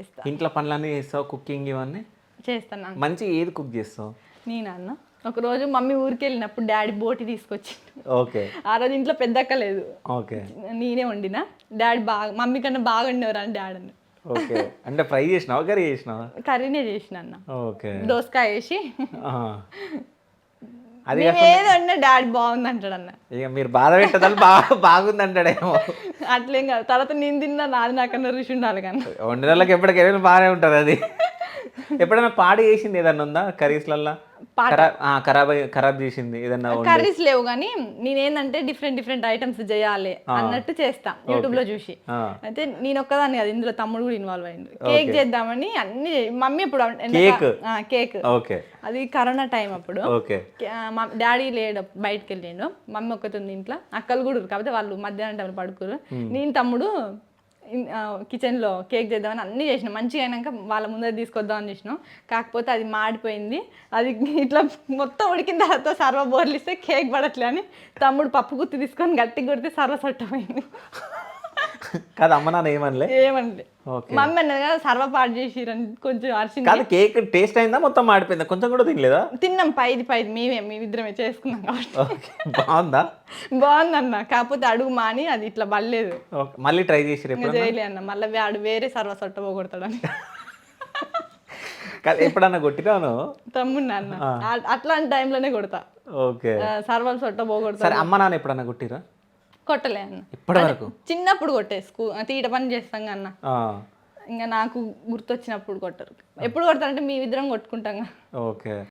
చేస్తా. ఇంట్లో పనులన్నీ చేస్తావు, కుకింగ్ ఇవన్నీ చేస్తాను. మంచి ఏది కుక్ చేస్తావు? నేనన్న ఒకరోజు మమ్మీ ఊరికి వెళ్ళినప్పుడు డాడీ బోటి తీసుకొచ్చి, ఓకే ఆ రోజు ఇంట్లో పెద్దక్క లేదు, ఓకే నేనే వండినా. డాడీ బాగా మమ్మీ కన్నా బాగా వండేవారు అని డాడీ అన్న. ఓకే అంటే ఫ్రై చేసినావా, కర్రీ చేసినావా? కర్రీనే చేసిన అన్న, ఓకే దోసకాయ వేసి. అది మేము ఏది వండినా డాడీ బాగుంది అంటాడు అన్న. ఇక మీరు బాధ పెట్టదాలు బాగుంది అంటాడేమో. అట్లేం కాదు, తర్వాత నేను తిన్నా నాది నాకన్నా రుచి ఉండాలి కానీ. వండిన వాళ్ళకి ఎప్పటికైనా బాగానే ఉంటుంది అది. ఎప్పుడైనా పాడు చేసింది ఏదన్నా ఉందా కర్రీస్లల్లా? ఖరాబ్ చేసింది ఏదన్నా? కర్రీస్ లేవు కానీ నేనేందంటే డిఫరెంట్ ఐటమ్స్ చేయాలి అన్నట్టు చేస్తా యూట్యూబ్ లో చూసి. అయితే నేను ఒక్కదాన్ని కాదు, ఇందులో తమ్ముడు కూడా ఇన్వాల్వ్ అయింది. కేక్ చేద్దామని అన్ని మమ్మీ ఇప్పుడు కేక్ ఓకే అది కరోనా టైం అప్పుడు. ఓకే డాడీ లేడు, బయటకు వెళ్ళిండు. మమ్మీ ఒక్కతుంది ఇంట్లో, అక్కలు కూడా కాకపోతే వాళ్ళు మధ్యాహ్నం టైంలో పడుకోరు. నేను తమ్ముడు కిచెన్లో కేక్ చేద్దామని అన్నీ చేసినాం. మంచిగా అయినాక వాళ్ళ ముందర తీసుకొద్దామని చేసినాం. కాకపోతే అది మాడిపోయింది. అది ఇట్లా మొత్తం ఉడికిన తర్వాత సర్వ బోర్లిస్తే కేక్ పడట్లే అని తమ్ముడు పప్పు గుత్తి తీసుకొని గట్టిగా కొడితే సర్వ సొట్టమైంది. కాదు అమ్మ నాన్న ఏమనలే? ఏమనలే. మమ్మీ అన్నది కదా సర్వ పాడు చేసిరని కొంచెం అరిసింది. కాదు కేక్ టేస్ట్ అయిందా, మొత్తం మాడిపోయిందా? కొంచెం కూడా తినలేదా? తిన్నాం, పైది మేమిద్దరమే చేసుకున్నాం కాబట్టి. బాగుందా? బాగుందన్న, కాకపోతే అడుగు మాని అది ఇట్లా బల్లేదు. మళ్ళీ ట్రై చేసి చేయలే అన్న, మళ్ళీ వాడు వేరే సర్వ సొట్ట పోగొడతాడని. ఎప్పుడన్నా కొట్టినాను తమ్ముడు అన్న, అట్లాంటి టైంలోనే కొడతా. ఓకే సర్వలు సొట్ట పోగొడతా. సరే అమ్మ నాన్న ఎప్పుడన్నా కొట్టిరా? కొట్టలే అన్న, ఇప్పటి వరకు. చిన్నప్పుడు కొట్టేసుకో, తీట పని చేస్తాం అన్న. ఇంకా నాకు గుర్తొచ్చినప్పుడు కొట్టరు. ఎప్పుడు కొడతారంటే మీ ఇద్దరం కొట్టుకుంటాం. ఓకే.